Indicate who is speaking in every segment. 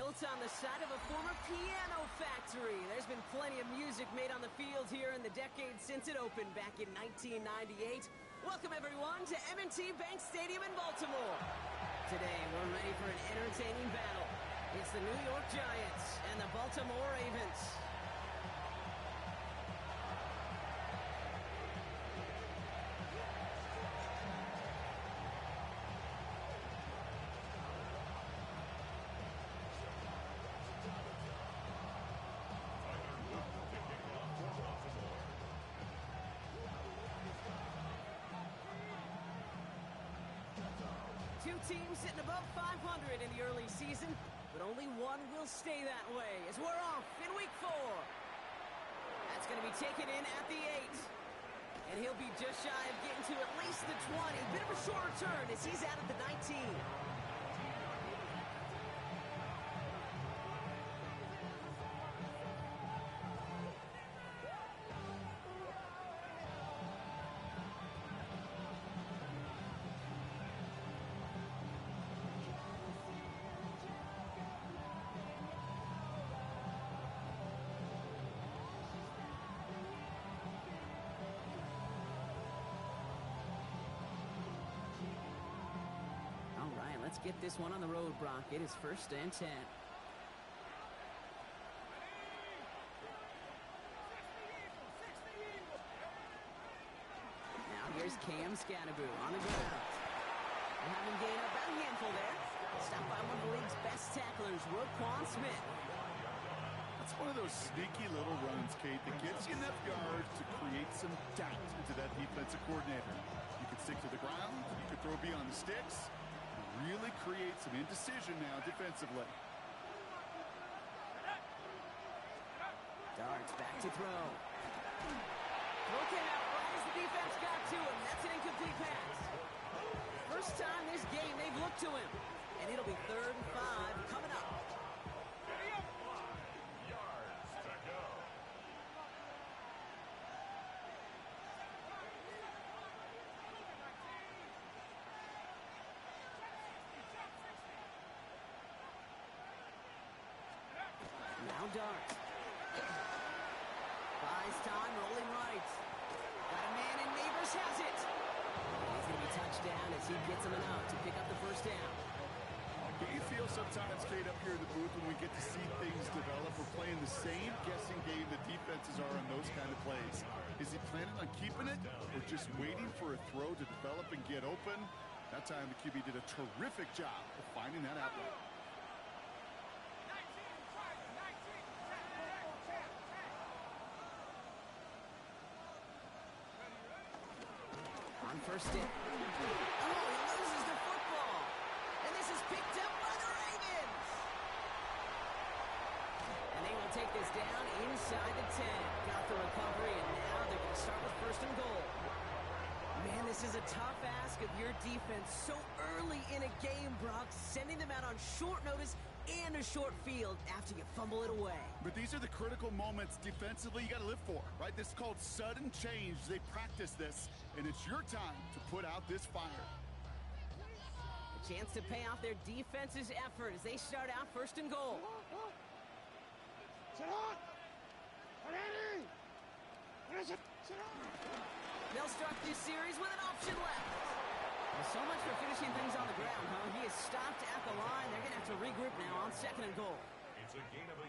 Speaker 1: built on the side of a former piano factory. There's been plenty of music made on the field here in the decades since it opened back in 1998. Welcome, everyone, to M&T Bank Stadium in Baltimore. Today, we're ready for an entertaining battle. It's the New York Giants and the Baltimore Ravens. Two teams sitting above 500 in the early season, but only one will stay that way as we're off in week 4. That's going to be taken in at the 8. And he'll be just shy of getting to at least the 20. Bit of a shorter turn as he's out at the 19. Let's get this one on the road, Brock. It is 1st and 10. Now here's Cam Scannaboo on the ground. We'll have him gain about a handful there. Stopped by one of the league's best tacklers, Roquan Smith.
Speaker 2: That's one of those sneaky little runs, Kate, that gets you enough yards to create some doubt into that defensive coordinator. You can stick to the ground, you can throw beyond the sticks. Really create some indecision now defensively.
Speaker 1: Darts back to throw. Throw came out right as the defense got to him. That's an incomplete pass. First time this game they've looked to him. And it'll be 3rd and 5 coming up. Now Dart. Buys time, rolling right. Got a man, and Neighbors has it. He's going to be touchdown as he gets him enough to pick up the first down.
Speaker 2: Do you feel sometimes, Kate, up here in the booth when we get to see things develop? We're playing the same guessing game the defenses are on those kind of plays. Is he planning on keeping it or just waiting for a throw to develop and get open? That time the QB did a terrific job of finding that outlet.
Speaker 1: On first down. Oh, he loses the football. And this is picked up by the Ravens. And they will take this down inside the 10. Got the recovery, and now they're going to start with 1st and goal. Man, this is a tough ask of your defense so early in a game, Brock, sending them out on short notice and a short field after you fumble it away.
Speaker 2: But these are the critical moments defensively you got to live for, right? This is called sudden change. They practice this, and it's your time to put out this fire.
Speaker 1: A chance to pay off their defense's effort as they start out 1st and goal. They'll start this series with an option left. Well, so much for finishing things on the ground, huh? He is stopped at the line. They're going to have to regroup now on 2nd and goal.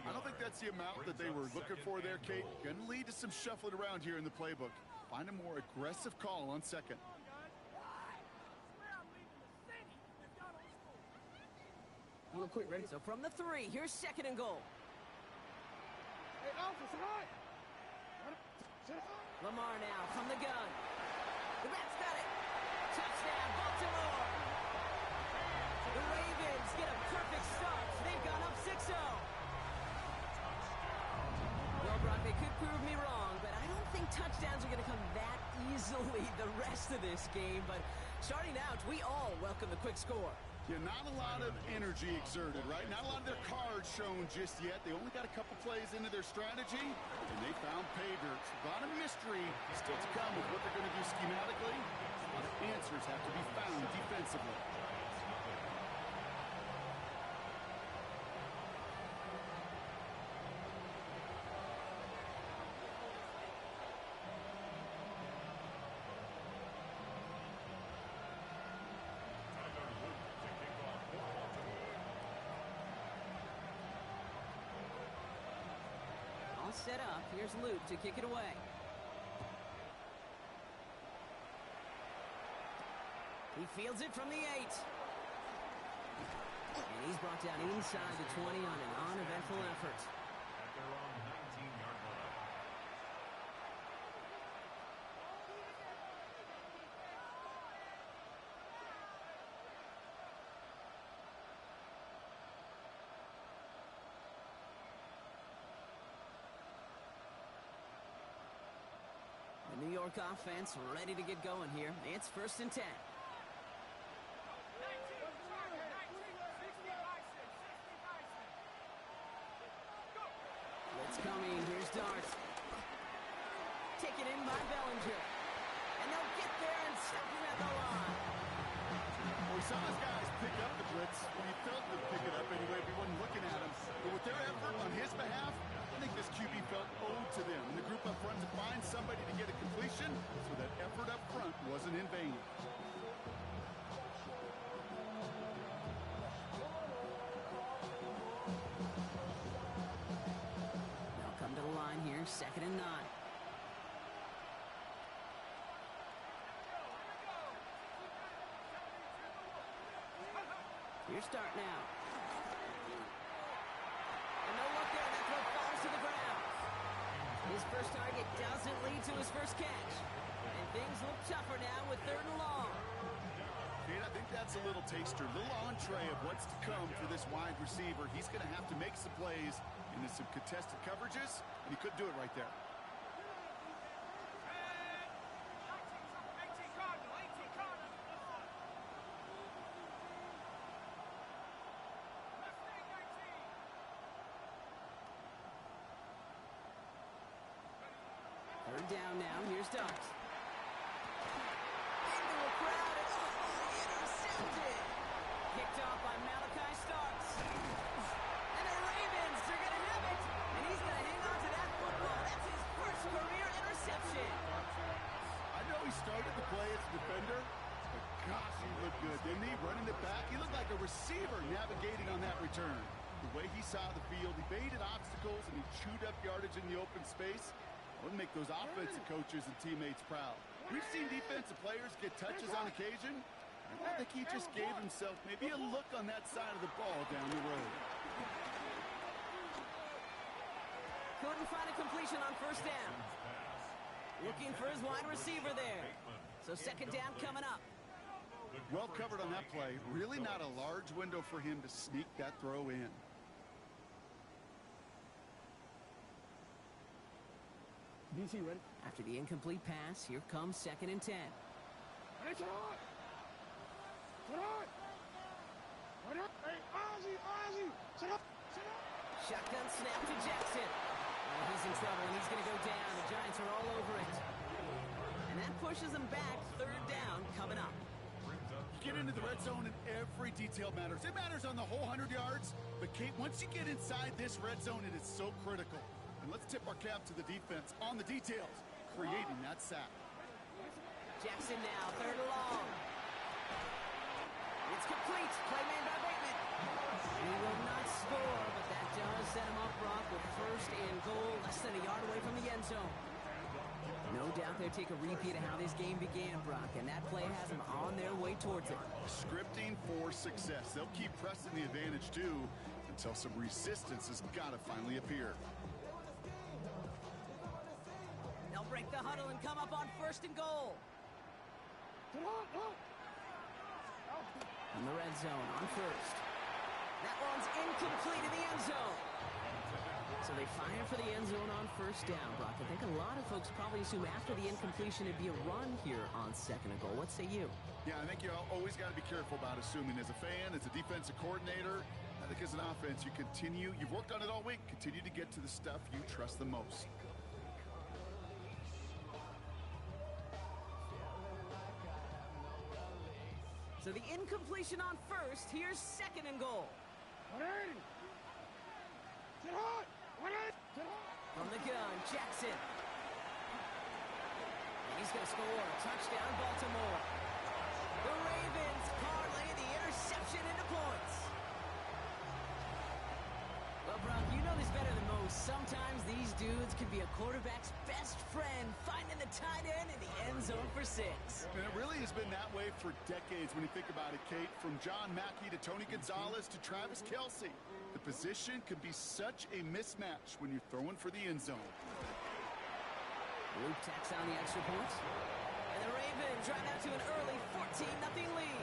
Speaker 2: I don't think that's the amount that they were looking for there, Kate. Going to lead to some shuffling around here in the playbook. Find a more aggressive call on 2nd.
Speaker 1: Real quick, ready? So from the 3, here's 2nd and goal. Lamar now from the gun. The Rats got it. Touchdown, Baltimore. The Ravens get a perfect start. They've gone up 6-0. Well, Brock, they could prove me wrong, but I don't think touchdowns are going to come that easily the rest of this game. But starting out, we all welcome the quick score.
Speaker 2: Yeah, not a lot of energy exerted, right? Not a lot of their cards shown just yet. They only got a couple plays into their strategy, and they found pay dirt. A lot of mystery still to come with what they're going to do schematically. A lot of answers have to be found defensively.
Speaker 1: set up. Here's Luke to kick it away. He fields it from the 8. And he's brought down inside the 20 on an uneventful effort.
Speaker 3: At their own 19-yard line.
Speaker 1: The New York offense ready to get going here. It's 1st and 10. Blitz coming. Here's Dart. Taken in by Bellinger. And they'll get there and stop him at the line.
Speaker 2: Well, we saw his guys pick up the blitz. We felt them pick it up anyway. We weren't looking at him. But with their effort on his behalf, I think this QB felt owed to them. And the group up front to find somebody to get a completion, so that effort up front wasn't in vain.
Speaker 1: They'll come to the line here, 2nd and 9. Here's Dart now. And no look there. That throw falls to the ground. His first target doesn't lead to his first catch. And things look tougher now with 3rd and long.
Speaker 2: Kate, I think that's a little taster, a little entree of what's to come for this wide receiver. He's going to have to make some plays into some contested coverages, and he couldn't do it right there.
Speaker 1: Third down now. Here's Dart. Into a crowd and intercepted. Picked off by Malachi Starks. And the Ravens are going to have it. And he's going to hang on to that football. That's his first career interception.
Speaker 2: I know he started the play as a defender, but gosh, he looked good, didn't he? Running it back, he looked like a receiver navigating on that return. The way he saw the field, he baited obstacles, and he chewed up yardage in the open space. Wouldn't make those offensive coaches and teammates proud. We've seen defensive players get touches on occasion. I think he just gave himself maybe a look on that side of the ball down the road.
Speaker 1: Couldn't find a completion on 1st down. Looking for his wide receiver there. So 2nd down coming up.
Speaker 2: Well covered on that play. Really not a large window for him to sneak that throw in.
Speaker 4: DC ready?
Speaker 1: After the incomplete pass, here comes 2nd and 10.
Speaker 4: Hey, sit on! Sit on! What up? Hey, Ozzie! Sit up! Sit up!
Speaker 1: Shotgun snap to Jackson. Oh, he's in trouble, and he's going to go down. The Giants are all over it. And that pushes them back. 3rd down coming up.
Speaker 2: You get into the red zone, and every detail matters. It matters on the whole 100 yards. But, Kate, once you get inside this red zone, it is so critical. And let's tip our cap to the defense on the details, creating that sack.
Speaker 1: Jackson now, 3rd and long. It's complete. Play made by Bateman. He will not score, but that does set him up, Brock, with 1st and goal, less than a yard away from the end zone. No doubt they'll take a repeat of how this game began, Brock, and that play has them on their way towards it.
Speaker 2: Scripting for success. They'll keep pressing the advantage, too, until some resistance has got to finally appear.
Speaker 1: They'll break the huddle and come up on 1st and goal. In the red zone on 1st. That one's incomplete in the end zone. So they fire for the end zone on 1st down, Brock. I think a lot of folks probably assume after the incompletion it'd be a run here on 2nd and goal. What say you?
Speaker 2: Yeah, I think you always got to be careful about assuming. As a fan, as a defensive coordinator, I think as an offense, you've worked on it all week, continue to get to the stuff you trust the most.
Speaker 1: So the incompletion on 1st. Here's 2nd and goal.
Speaker 4: 180! Sit hot! 180! Sit hot!
Speaker 1: From the gun, Jackson. And he's going to score. Touchdown, Baltimore. The Ravens parlay the interception into points. Well, Brock, you know this better than most. Sometimes these dudes can be a quarterback's best friend, finding the tight end in the end zone for 6.
Speaker 2: And it really has been that way for decades when you think about it, Kate. From John Mackey to Tony Gonzalez to Travis Kelce. The position can be such a mismatch when you're throwing for the end zone.
Speaker 1: Luke tacks on the extra point. And the Ravens drive out to an early 14-0 lead.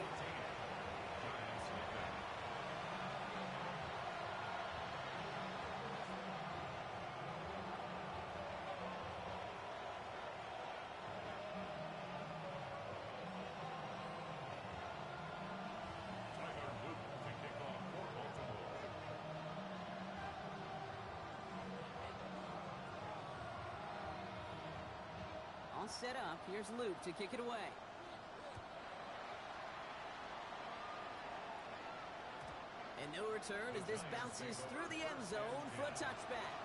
Speaker 1: All set up. Here's Luke to kick it away. And no return as this bounces through the end zone for a touchback.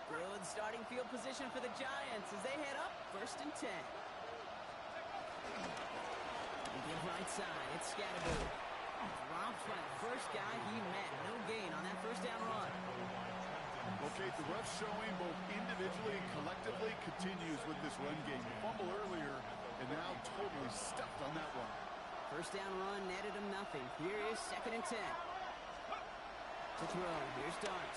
Speaker 1: Good starting field position for the Giants as they head up 1st and 10. They give right side. It's Scatterbo. Robbed by the first guy he met. No gain on that first down run.
Speaker 2: Okay, the rough showing both individually and collectively continues with this run game. The fumble earlier and now totally stuffed on that one.
Speaker 1: First down run netted him nothing. Here is 2nd and 10. To throw. Here's Dart.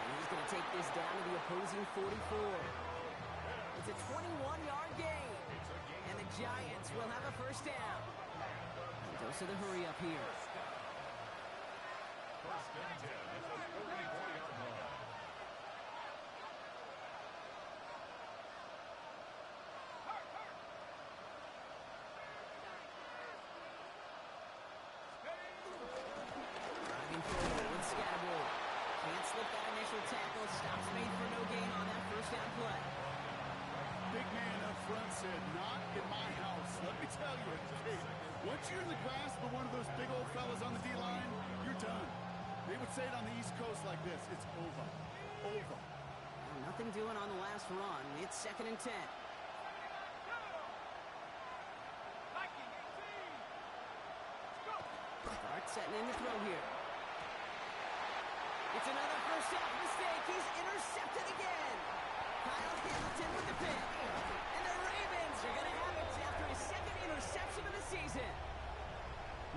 Speaker 1: He's going to take this down to the opposing 44. It's a 21-yard gain. And the Giants will have a first down. And goes to the hurry up here.
Speaker 3: First and 10 at the 44-yard line.
Speaker 1: Driving forward with Scatterbo. Can't slip that initial tackle. Stops made for no gain on that first down play.
Speaker 2: Big man up front said, not in my house. Let me tell you, hey, once you're in the grasp of one of those big old fellas on the D-line, you're done. They would say it on the East Coast like this. It's over. Over.
Speaker 1: Well, nothing doing on the last run. It's 2nd and 10. Dart setting in the throw here. It's another first half mistake. He's intercepted again. Kyle Hamilton with the pick. And the Ravens are going to have it after his 2nd interception of the season.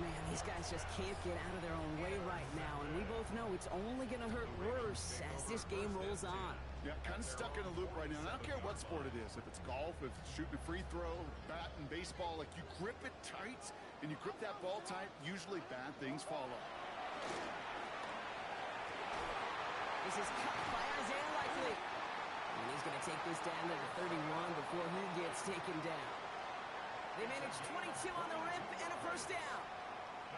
Speaker 1: Man, these guys just can't get out of their own way right now. And we both know it's only going to hurt worse as this game rolls on.
Speaker 2: Yeah, kind of stuck in a loop right now. And I don't care what sport it is. If it's golf, if it's shooting a free throw, bat and baseball, like you grip it tight and you grip that ball tight, usually bad things follow.
Speaker 1: This is cut by Isaiah Likely. And he's going to take this down to the 31 before he gets taken down. They managed 22 on the rip and a first down.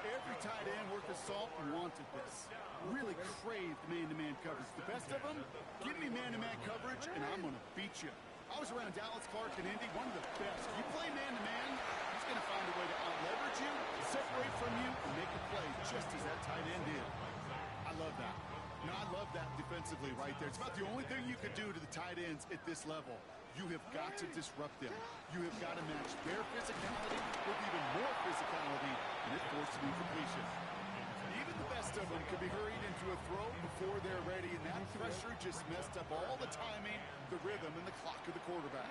Speaker 2: Every tight end worth his salt wanted this. Really craved man-to-man coverage. The best of them, give me man-to-man coverage and I'm going to beat you. I was around Dallas Clark and Indy, one of the best. You play man-to-man, he's going to find a way to out-leverage you, separate from you, and make a play just as that tight end did. I love that. Now, I love that defensively right there. It's about the only thing you could do to the tight ends at this level. You have got to disrupt them. You have got to match their physicality with even more physicality, and it forces incompletion. Even the best of them could be hurried into a throw before they're ready, and that pressure just messed up all the timing, the rhythm, and the clock of the quarterback.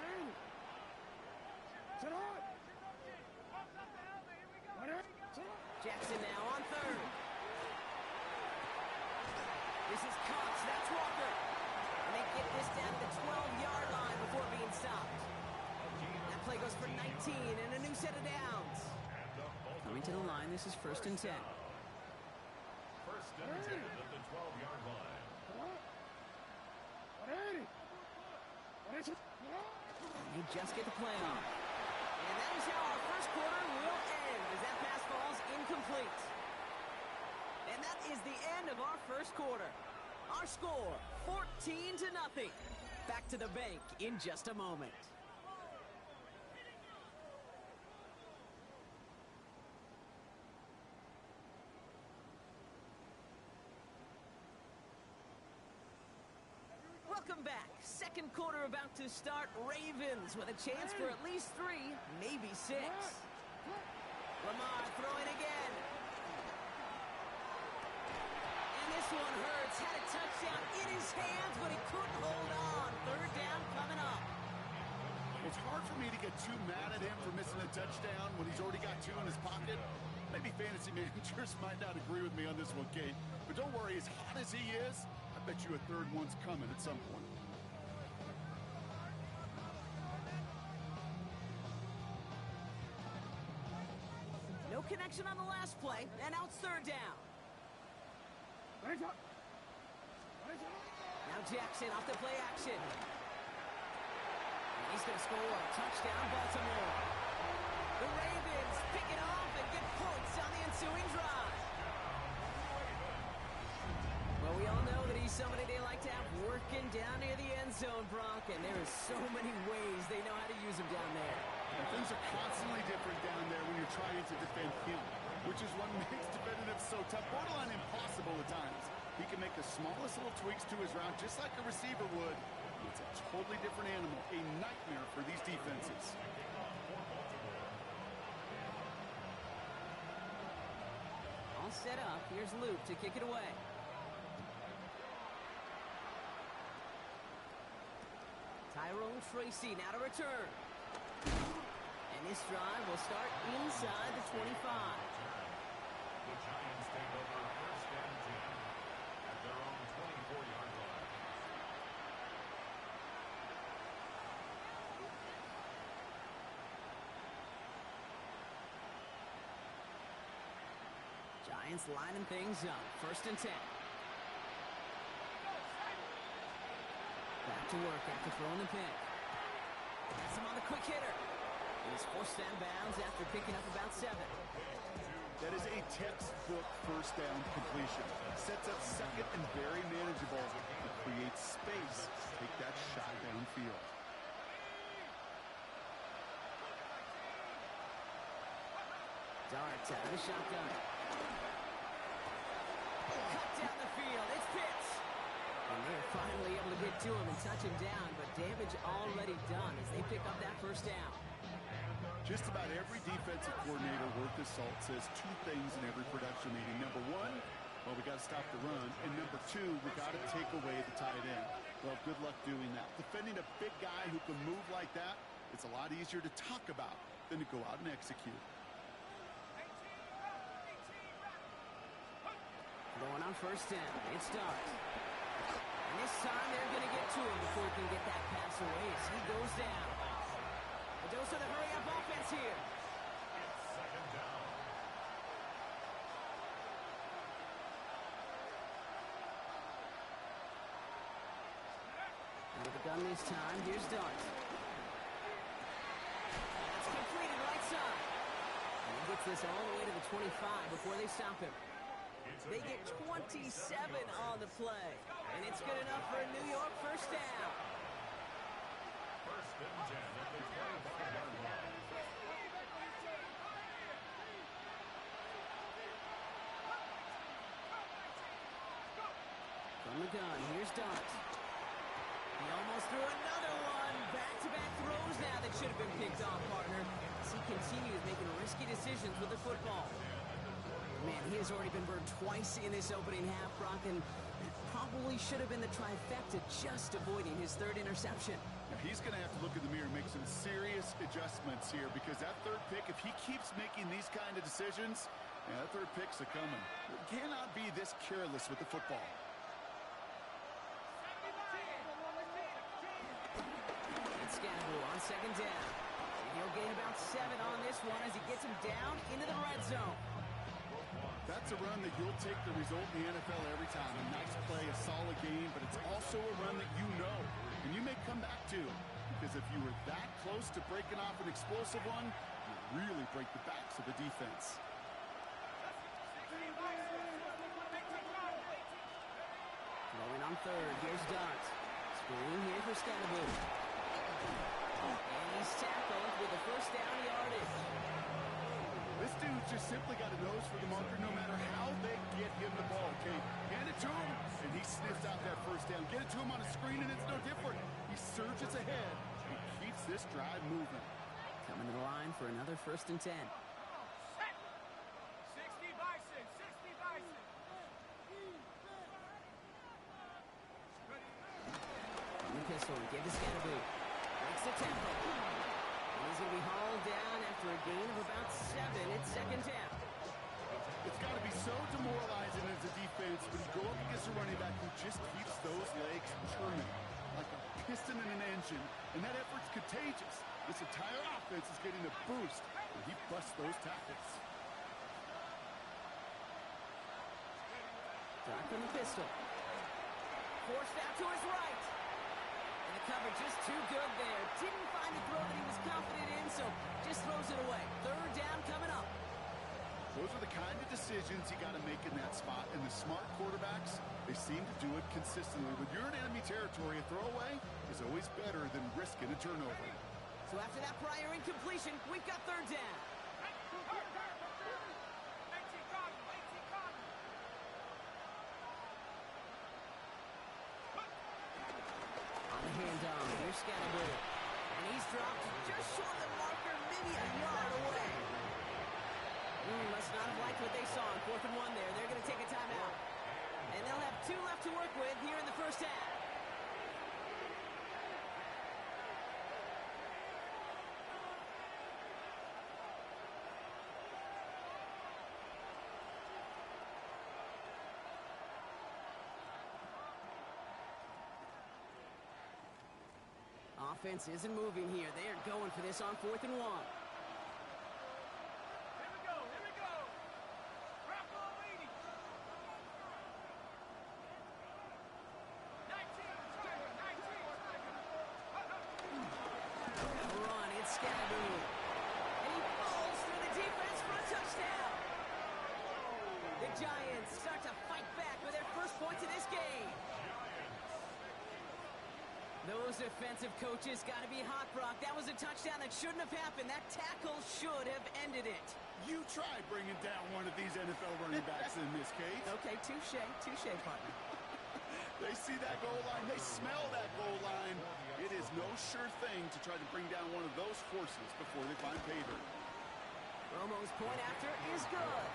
Speaker 1: Jackson now on 3rd. This is Cox. That's Walker. And they get this down to the 12-yard line before being stopped. That play goes for 19 and a new set of downs. Coming to the line, this is 1st and 10.
Speaker 3: First and 10 at the 12-yard line.
Speaker 1: They just get the play off. And that is how our first quarter will end as that pass falls incomplete. And that is the end of our first quarter. Our score, 14-0. Back to the bank in just a moment. back. Second quarter about to start. Ravens with a chance for at least 3, maybe 6. Lamar throwing again. And this one hurts. Had a touchdown in his hands, but he couldn't hold on. Third down coming up.
Speaker 2: It's hard for me to get too mad at him for missing a touchdown when he's already got 2 in his pocket. Maybe fantasy managers might not agree with me on this one, Kate. But don't worry, as hot as he is, I bet you a third one's coming at some point.
Speaker 1: No connection on the last play, and now it's third down. Now Jackson off the play action. And he's going to score. Touchdown, Baltimore. The Ravens pick it off and get points on the ensuing drive. Well, we all know that he's somebody they like to have working down near the end zone, Brock, and there are so many ways they know how to use him down there.
Speaker 2: And things are constantly different down there when you're trying to defend him, which is what makes defending him so tough, borderline impossible at times. He can make the smallest little tweaks to his route, just like a receiver would. It's a totally different animal, a nightmare for these defenses.
Speaker 1: All set up. Here's Luke to kick it away. Tyrone Tracy now to return. And this drive will start inside the 25.
Speaker 3: The Giants take over first and 10 at their own 24-yard line.
Speaker 1: Giants lining things up. First and 10. Back to work after throwing the pick. Has him on the quick hitter. And he's forced out of bounds after picking up about 7.
Speaker 2: That is a textbook first down completion. Sets up second and very manageable. It creates space. Take that shot downfield.
Speaker 1: Dart out of the shotgun. Cut down the field. It's Pitts. And they're finally able to get to him and touch him down, but damage already done as they pick up that first down.
Speaker 2: Just about every defensive coordinator worth his salt says 2 things in every production meeting. Number 1, well, we got to stop the run. And number 2, we got to take away the tight end. Well, good luck doing that. Defending a big guy who can move like that, it's a lot easier to talk about than to go out and execute.
Speaker 1: Going on first down. It's Dart. And this time they're going to get to him before he can get that pass away as he goes down. A dose of the hurry-up offense here.
Speaker 3: It's second down.
Speaker 1: And with the gun this time, here's Dart. That's completed right side. And he gets this all the way to the 25 before they stop him. They get 27 on the play. And it's good enough for a New York first down.
Speaker 3: First and 10 at the 25-yard line.
Speaker 1: From the gun, here's Dart. He almost threw another one. Back-to-back throws now that should have been picked off, partner. As he continues making risky decisions with the football. Man, he has already been burned twice in this opening half, Brock, and probably should have been the trifecta, just avoiding his 3rd interception.
Speaker 2: Now, he's going to have to look in the mirror and make some serious adjustments here, because that 3rd pick, if he keeps making these kind of decisions, yeah, that 3rd pick's a coming. You cannot be this careless with the football.
Speaker 1: It's Scannable on second down. And he'll gain about 7 on this one as he gets him down into the red zone.
Speaker 2: That's a run that you'll take the result in the NFL every time. A nice play, a solid game, but it's also a run that you know, and you may come back to. Because if you were that close to breaking off an explosive one, you really break the backs of the defense.
Speaker 1: Going on 3rd, here's Dart. Screen here for Scannable. And he's tackled with a first down yardage.
Speaker 2: This dude's just simply got a nose for the marker no matter how they get him the ball, okay? Hand it to him, and he sniffs out that first down. Get it to him on a screen, and it's no different. He surges ahead and keeps this drive moving.
Speaker 1: Coming to the line for another 1st and 10.
Speaker 4: Set. 60 Bison. 60 Bison.
Speaker 1: From the pistol, give to Scatterboo. Breaks the tempo. And he's going to be hauled down after a gain of about 7. It's 2nd down.
Speaker 2: It's got to be so demoralizing as a defense when you go up against a running back who just keeps those legs turning like a piston in an engine, and that effort's contagious. This entire offense is getting a boost when he busts those tackles.
Speaker 1: Drop from the pistol. Forced out to his right. And the cover just too good there. Didn't find the throw that he was confident in, so just throws it away. 3rd down coming up.
Speaker 2: Those are the kind of decisions you got to make in that spot, and the smart quarterbacks, they seem to do it consistently. When you're in enemy territory, a throwaway is always better than risking a turnover.
Speaker 1: So after that prior incompletion, we've got 3rd down. On the handoff, here's Scatterboo. And he's dropped just short of the marker, maybe a yard away. Must not have liked what they saw on 4th and 1 there. They're going to take a timeout. And they'll have 2 left to work with here in the 1st half. Offense isn't moving here. They are going for this on 4th and 1. Giants start to fight back with their first points of this game. Those defensive coaches got to be hot, Brock. That was a touchdown that shouldn't have happened. That tackle should have ended it.
Speaker 2: You try bringing down one of these NFL running backs in this case.
Speaker 1: Okay, touche, partner.
Speaker 2: They see that goal line. They smell that goal line. It is no sure thing to try to bring down one of those horses before they find pay dirt.
Speaker 1: Romo's point after is good.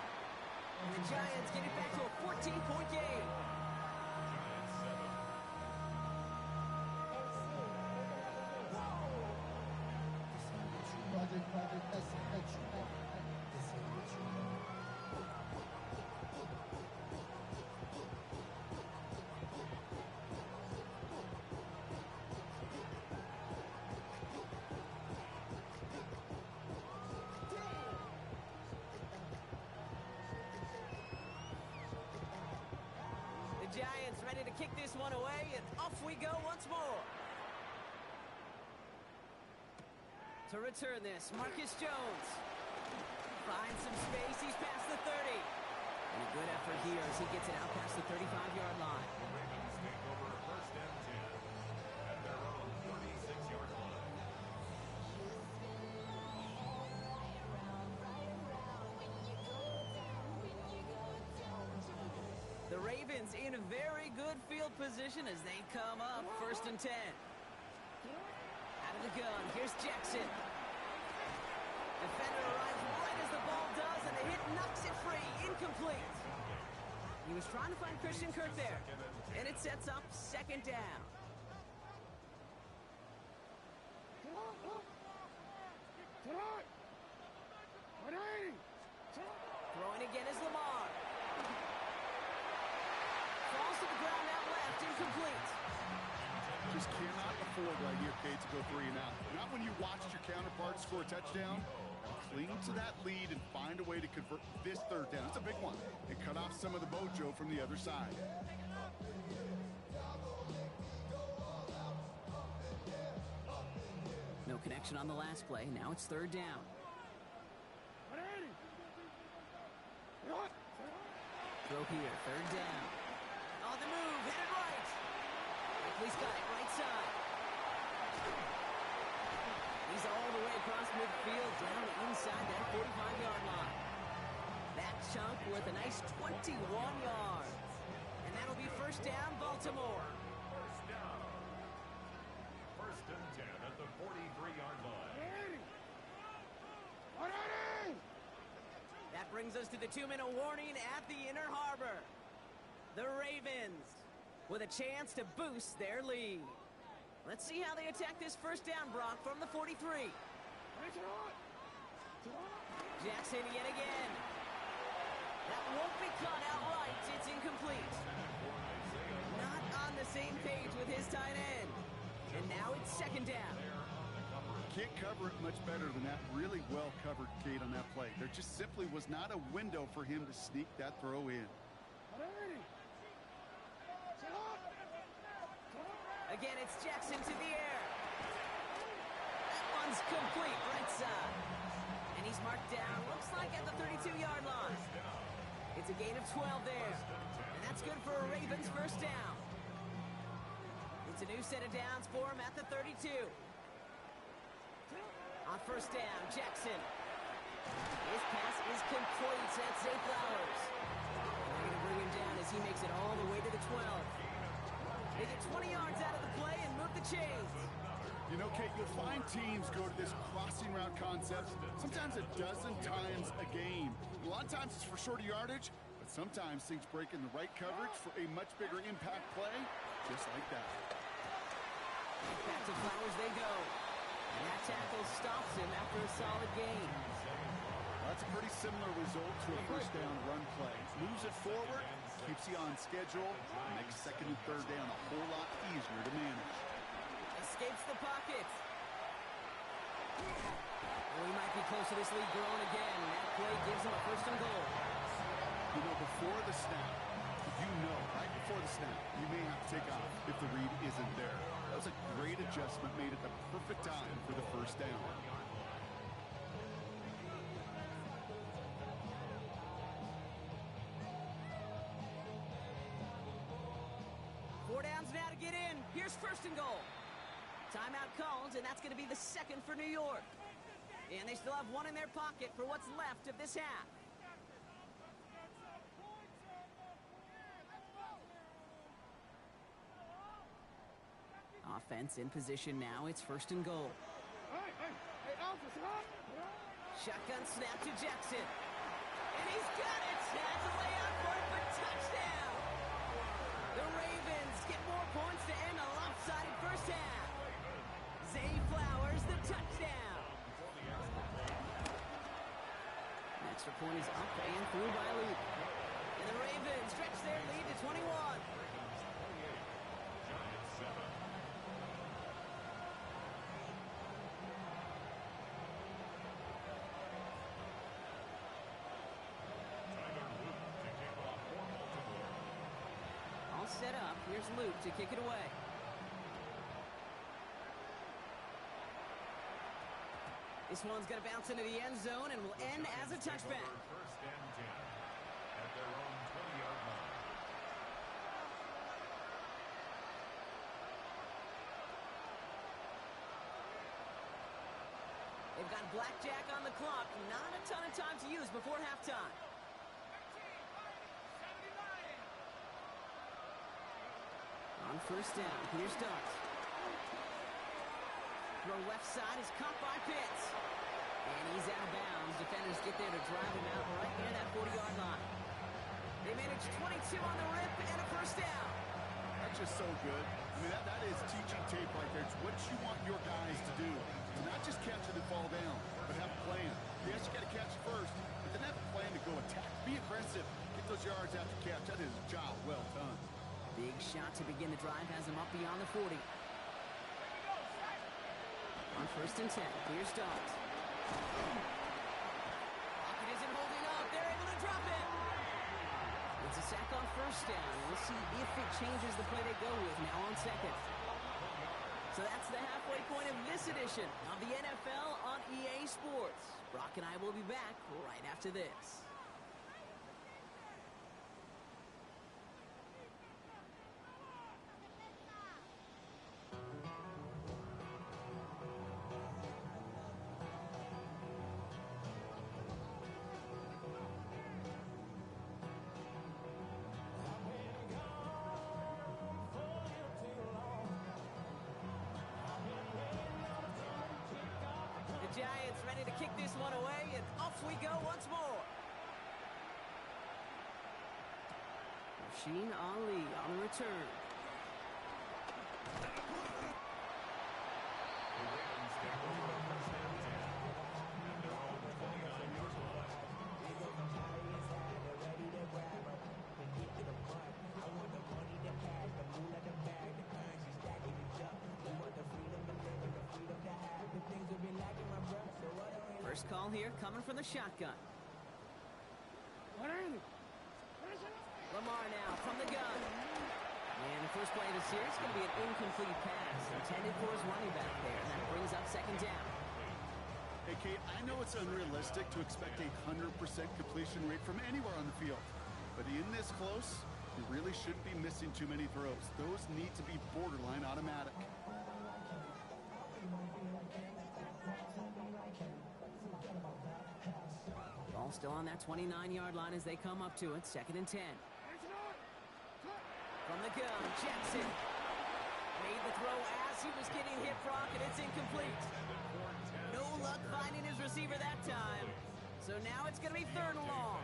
Speaker 1: And the Giants get it back to a 14-point game. Giants ready to kick this one away, and off we go once more. To return this, Marcus Jones finds some space. He's past the 30. And a good effort here as he gets it out past the 35-yard line.
Speaker 3: The Ravens take over 1st and 10 at their own 36-yard line.
Speaker 1: The Ravens in a very good field position as they come up 1st and 10. Out of the gun, here's Jackson. Defender arrives right as the ball does, and the hit knocks it free. Incomplete. He was trying to find Christian Kirk there, and it sets up 2nd down. Throwing again is Lamar. Falls to the ground out left, incomplete.
Speaker 2: Just cannot afford right here, Kate, to go 3 and out. Not when you watched your counterpart score a touchdown. Cling to that lead and find a way to convert this 3rd down. It's a big one. And cut off some of the mojo from the other side.
Speaker 1: No connection on the last play. Now it's 3rd down. Throw here, 3rd down. On the move, hit it right. He's got it right side. He's all the way across midfield, down inside that 45-yard line. That chunk with a nice 21 yards. And that'll be first down, Baltimore.
Speaker 3: First down. First and 10 at the 43-yard line.
Speaker 1: That brings us to the 2-minute warning at the Inner Harbor. The Ravens with a chance to boost their lead. Let's see how they attack this first down, Brock, from the 43. Jackson yet again. That won't be caught outright. It's incomplete. Not on the same page with his tight end. And now it's second down.
Speaker 2: Can't cover it much better than that. Really well covered, Kate, on that play. There just simply was not a window for him to sneak that throw in.
Speaker 1: Again, it's Jackson to the air. That one's complete, right side. And he's marked down, looks like at the 32-yard line. It's a gain of 12 there. And that's good for a Ravens first down. It's a new set of downs for him at the 32. On first down, Jackson. His pass is complete. That's Zay Flowers. They're going to bring him down as he makes it all the way to the 12. They get 20 yards out of the play and move the chains.
Speaker 2: You know, Kate, you'll find teams go to this crossing route concept sometimes a dozen times a game. A lot of times it's for shorter yardage, but sometimes things break in the right coverage for a much bigger impact play, just like that.
Speaker 1: Back to Flowers they go. And that tackle stops him after a solid gain.
Speaker 2: That's a pretty similar result to a first down run play. Moves it forward, keeps you on schedule, makes second and third down a whole lot easier to manage.
Speaker 1: Escapes the pocket. Oh, he might be close to this lead growing again. That play gives him a first and goal.
Speaker 2: You know, before the snap, right before the snap, you may have to take off if the read isn't there. That was a great adjustment made at the perfect time for the first down.
Speaker 1: Four downs now to get in. Here's first and goal. Timeout called, and that's going to be the second for New York. And they still have one in their pocket for what's left of this half. Offense in position now. It's first and goal. Shotgun snap to Jackson. And he's got it. Has a way out for it for touchdown. The Ravens get more points to end a lopsided first half. Zay Flowers, the touchdown. An extra point is up and through by Luke. And the Ravens stretch their lead to 21. Set up. Here's Luke to kick it away. This one's going to bounce into the end zone and will end as a touchback.
Speaker 3: First and 10 at their own 20-yard line.
Speaker 1: They've got blackjack on the clock. Not a ton of time to use before halftime. On first down, here's Dart. Throw left side is caught by Pitts. And he's out of bounds. Defenders get there to drive him out right near that 40-yard line. They manage 22 on the rip and a first down.
Speaker 2: That's just so good. I mean, that is teaching tape right there. It's what you want your guys to do. To not just catch it and fall down, but have a plan. Yes, you got to catch it first, but then have a plan to go attack. Be aggressive. Get those yards after catch. That is a job well done.
Speaker 1: Big shot to begin the drive has him up beyond the 40. On first and 10, here's Dart. Pocket isn't holding up. They're able to drop it. It's a sack on first down. We'll see if it changes the play they go with now on second. So that's the halfway point of this edition of the NFL on EA Sports. Brock and I will be back right after this. one away, and off we go once more. Rasheen Ali on the return. First call here coming from the shotgun. Lamar now from the gun. And the first play of the series is going to be an incomplete pass intended for his running back there. And that brings up second down.
Speaker 2: Hey, Kate, I know it's unrealistic to expect a 100% completion rate from anywhere on the field. But in this close, you really shouldn't be missing too many throws. Those need to be borderline automatic.
Speaker 1: Ball still on that 29-yard line as they come up to it. Second and 10. From the gun, Jackson made the throw as he was getting hit, Brock, and it's incomplete. No luck finding his receiver that time. So now it's going to be third and long.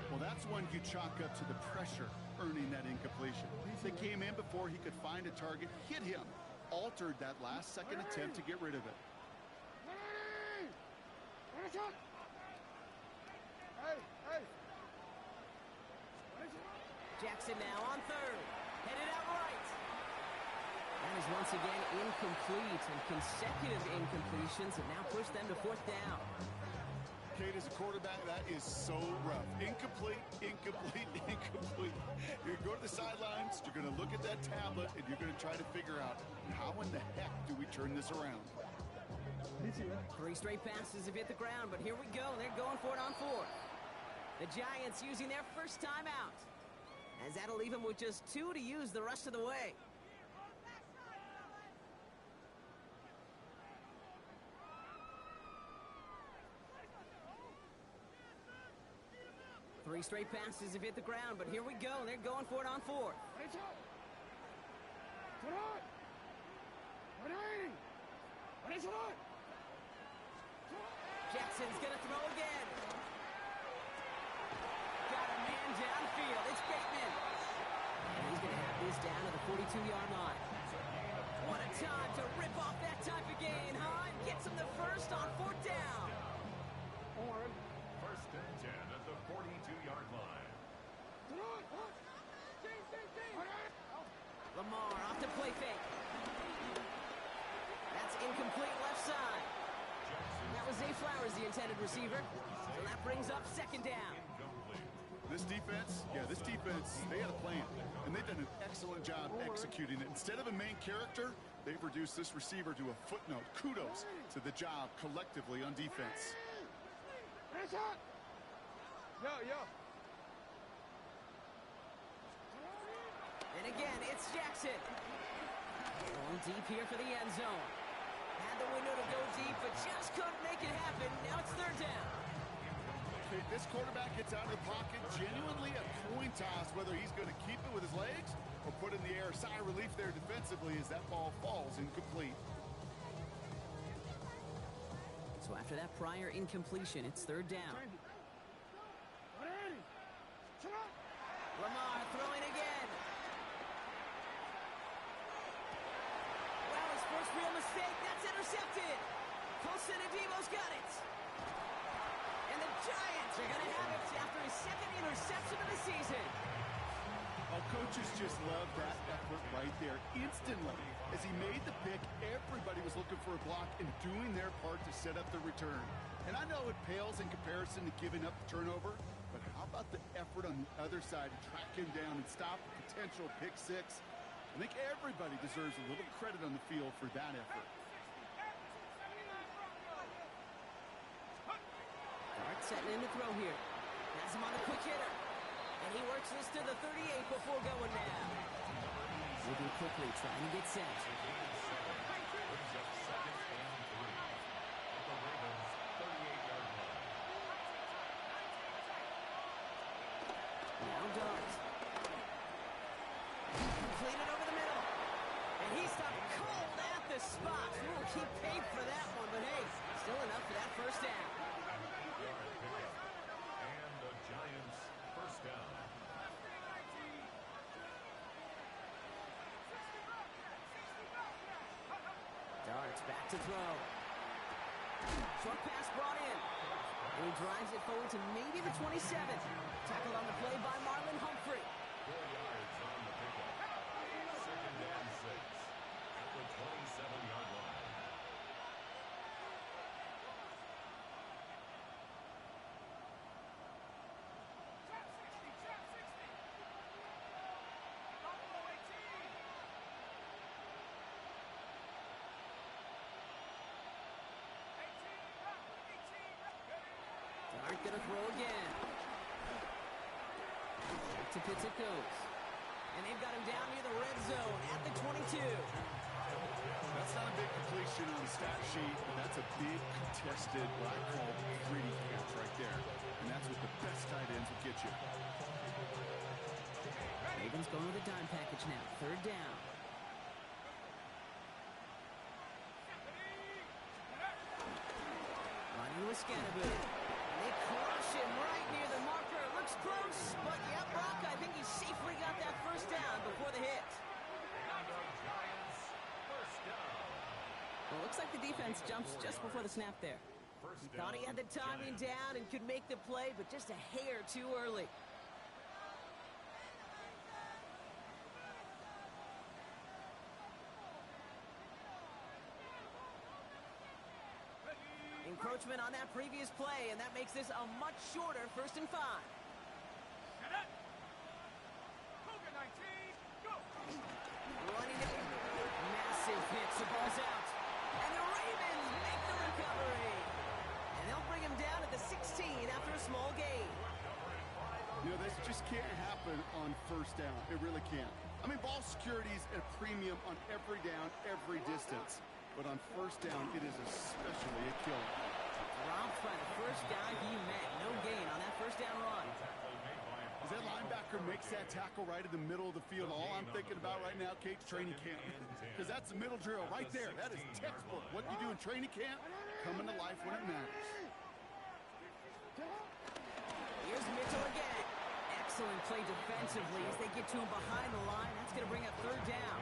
Speaker 2: Well, that's one you chalk up to the pressure earning that incompletion. They came in before he could find a target, hit him, altered that last second attempt to get rid of it.
Speaker 1: Jackson now on third. Headed out right. That is once again incomplete, and consecutive incompletions have now pushed them to fourth down.
Speaker 2: Kate, as a quarterback, that is so rough. Incomplete, incomplete, incomplete. You're going to go to the sidelines, you're going to look at that tablet, and you're going to try to figure out how in the heck do we turn this around.
Speaker 1: Three straight passes have hit the ground, but here we go. They're going for it on fourth. The Giants using their first time out, as that'll leave them with just 2 to use the rest of the way. Three straight passes have hit the ground, but here we go. They're going for it on fourth. Jackson's going to throw again. Got a man downfield. It's Bateman. And he's going to have this down to the 42-yard line. What a time to rip off that type of gain, huh? And gets him the first on fourth down.
Speaker 3: First and 10 at the 42-yard line.
Speaker 1: Lamar off to play fake. That's incomplete left side. That was Zay Flowers, the intended receiver. So that brings up second down.
Speaker 2: This defense, they had a plan, and they've done an excellent job executing it. Instead of a main character, they've reduced this receiver to a footnote. Kudos to the job collectively on defense.
Speaker 1: And again, it's Jackson. Going deep here for the end zone. Had the window to go deep, but just couldn't make it happen. Now it's third down.
Speaker 2: This quarterback gets out of the pocket, genuinely a coin toss whether he's going to keep it with his legs or put it in the air. Sigh of relief there defensively as that ball falls incomplete.
Speaker 1: So after that prior incompletion, it's third down. Lamar throwing again. Well, his first real mistake, that's intercepted. Colson Adebo's got it. And the Giants are going to have it after his second interception of the season.
Speaker 2: Oh, coaches just love that effort right there. Instantly, as he made the pick, everybody was looking for a block and doing their part to set up the return. And I know it pales in comparison to giving up the turnover, but how about the effort on the other side to track him down and stop a potential pick six? I think everybody deserves a little credit on the field for that effort.
Speaker 1: Dart setting in to throw here. Has him on the quick hitter. And he works this to the 38 before going down. Moving quickly, trying to get set. Now Dart. Completed over the middle. And he stopped cold at the spot. We'll keep paid for that one, but hey, Still enough for that first down.
Speaker 3: Yard pickup. And the Giants first down.
Speaker 1: Darts back to throw. Short pass brought in. And he drives it forward to maybe the 27. Tackled on the play by Marlon Humphrey.
Speaker 3: 4 yards on the pickup. Second and 6 at the 27-yard line.
Speaker 1: Dart gonna throw again. Back to Pitts it goes. And they've got him down near the red zone at the 22.
Speaker 2: That's not a big completion on the stat sheet, but that's a big contested, what I call gritty catch right there. And that's what the best tight ends will get you.
Speaker 1: Ravens going with a dime package now. Third down. Running with Scannaboo. And they crush him right near the marker. Looks close, but yeah, Brock, I think he safely got that first down before the hit.
Speaker 3: And the Giants first down.
Speaker 1: Well, looks like the defense jumps just before the snap there.
Speaker 3: First down.
Speaker 1: Thought he had the timing down and could make the play, but just a hair too early. Encroachment on that previous play, and that makes this a much shorter 1st and 5. Running it. Massive hit. The ball's out. And the Ravens make the recovery. And they'll bring him down at the 16 after a small gain.
Speaker 2: You know, this just can't happen on first down. It really can't. I mean, ball security is at a premium on every down, every distance. But on first down, it is especially a killer.
Speaker 1: Dropped by the first guy he met. No gain on that first down run.
Speaker 2: As that linebacker makes that tackle right in the middle of the field, all I'm thinking about right now, Kate, training camp. Because that's the middle drill right there. That is textbook. What you do in training camp, coming to life when it matters.
Speaker 1: Here's Mitchell again. Excellent play defensively as they get to him behind the line. That's going to bring up third down.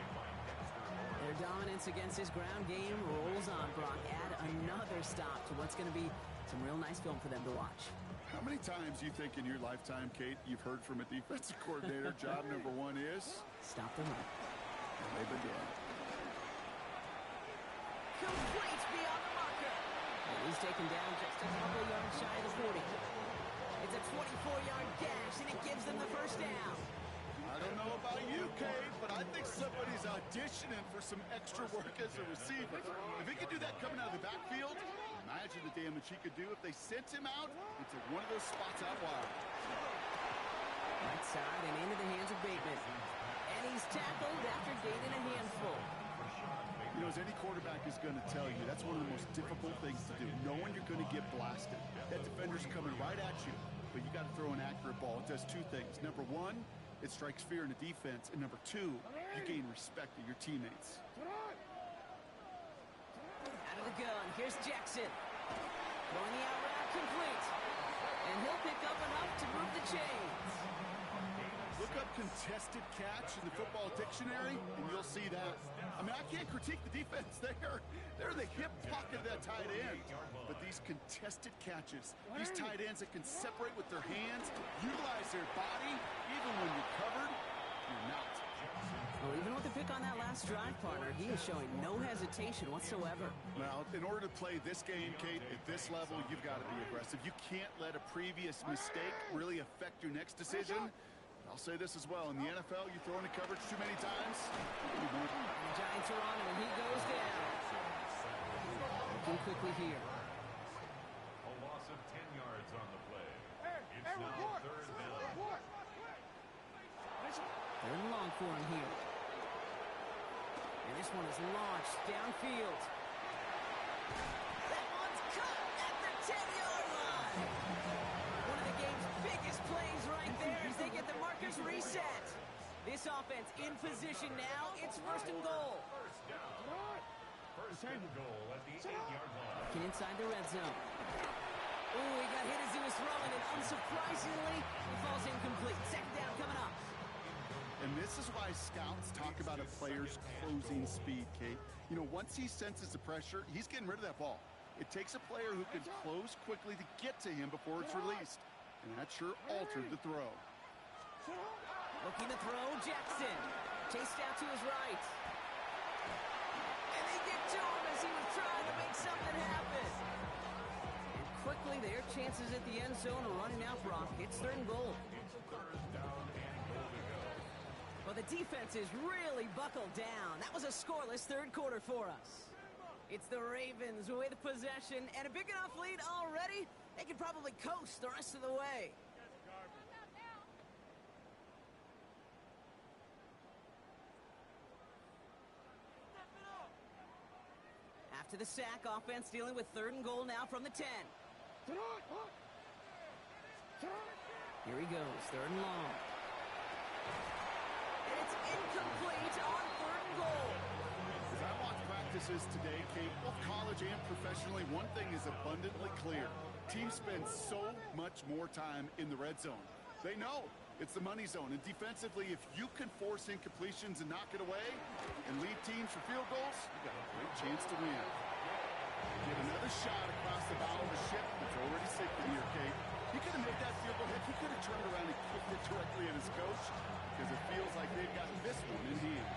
Speaker 1: Their dominance against this ground game rolls on, Brock. Add another stop to what's going to be some real nice film for them to watch.
Speaker 2: How many times do you think in your lifetime, Kate, you've heard from a defensive coordinator, job number one is?
Speaker 1: Stop the run.
Speaker 2: And they've been doing it.
Speaker 1: Complete beyond the marker. And he's taken down just a couple yards shy of the 40. It's a 24-yard gash, and it gives them the first down.
Speaker 2: I don't know about you, Kate, but I think somebody's auditioning for some extra work as a receiver. If he could do that coming out of the backfield, imagine the damage he could do if they sent him out into one of those spots out wide.
Speaker 1: Right side and into the hands of Bateman. And he's tackled after gaining a handful.
Speaker 2: You know, as any quarterback is going to tell you, that's one of the most difficult things to do, knowing you're going to get blasted. That defender's coming right at you, but you got to throw an accurate ball. It does two things. Number one, it strikes fear in the defense. And number two, you gain respect of your teammates.
Speaker 1: Out of the gun, here's Jackson. Throwing the out route complete. And he'll pick up enough to move the chains.
Speaker 2: Look up contested catch in the football dictionary, and you'll see that. I mean, I can't critique the defense there. They're the hip pocket of that tight end. But these contested catches, these tight ends that can separate with their hands, utilize their body, even when you're covered, you're not.
Speaker 1: Well, even with the pick on that last drive, partner, he is showing no hesitation whatsoever.
Speaker 2: Well, in order to play this game, Kate, at this level, you've got to be aggressive. You can't let a previous mistake really affect your next decision. I'll say this as well. In the NFL, you throw into coverage too many times.
Speaker 1: And the Giants are on him, and he goes down. Looking quickly here.
Speaker 3: A loss of 10 yards on the play. It's
Speaker 4: Hey,
Speaker 3: now
Speaker 4: report!
Speaker 3: third down.
Speaker 4: Report!
Speaker 1: Third and long for him here. And this one is launched downfield. That one's cut at the 10-yard line. One of the game's biggest plays right there as they get the markers reset. This offense in position now. It's first and goal.
Speaker 3: First down. First and goal at the 28-yard line.
Speaker 1: Looking inside the red zone. Ooh, he got hit as he was throwing, and unsurprisingly, he falls incomplete. Second down coming up.
Speaker 2: And this is why scouts talk about a player's closing speed, Kate. You know, once he senses the pressure, he's getting rid of that ball. It takes a player who can close quickly to get to him before it's released. And that sure altered the throw.
Speaker 1: Looking to throw, Jackson. Chased out to his right. And they get to him as he was trying to make something happen. And quickly, their chances at the end zone are running out, Brock. It's third and goal.
Speaker 3: It's third down and goal to go.
Speaker 1: Well, the defense is really buckled down. That was a scoreless third quarter for us. It's the Ravens with possession and a big enough lead already. They could probably coast the rest of the way. After the sack, offense dealing with third and goal now from the 10. Here he goes, third and long. And it's incomplete on third and goal.
Speaker 2: As I watch practices today, Kate, both college and professionally, one thing is abundantly clear. Teams spend so much more time in the red zone. They know it's the money zone. And defensively, if you can force incompletions and knock it away and lead teams for field goals, you got a great chance to win. Get another shot across the bow of the ship that's already sinking here, Kate. He could have made that field goal hit. He could have turned around and kicked it directly at his coach because it feels like they've got this one in hand.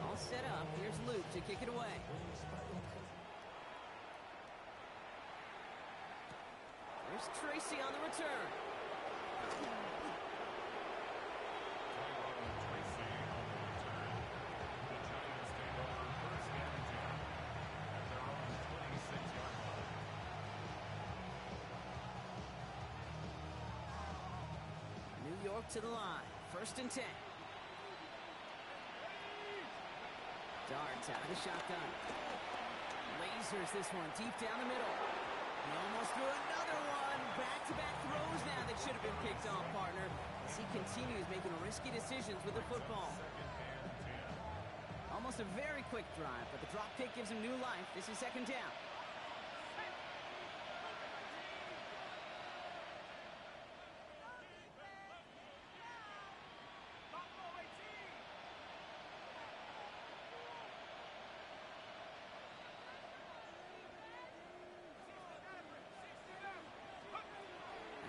Speaker 1: All set up. Here's Luke to kick it away. There's Tracy on the return. New York to the line. First and 10. Darts out of the shotgun. Lasers this one deep down the middle. He almost threw another one. Back-to-back throws now that should have been picked off, partner. As he continues making risky decisions with the football. Almost a very quick drive, but the drop kick gives him new life. This is second down.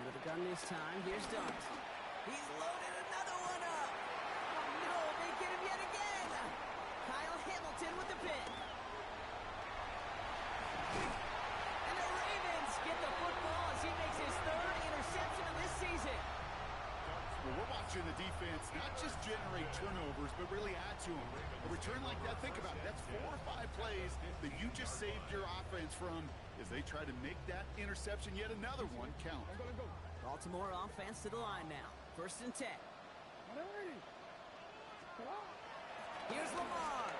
Speaker 1: With the gun this time, here's Dart. He's loaded another one up. Oh, no, they get him yet again. Kyle Hamilton with the pick. And the Ravens get the football as he makes his third interception of this season.
Speaker 2: Well, we're watching the defense not just generate turnovers, but really add to them. A return like that, think about it. That's 4 or 5 plays that you just saved your offense from as they try to make that interception, yet another one, count.
Speaker 1: Baltimore offense to the line now. First and 10. Here's Lamar.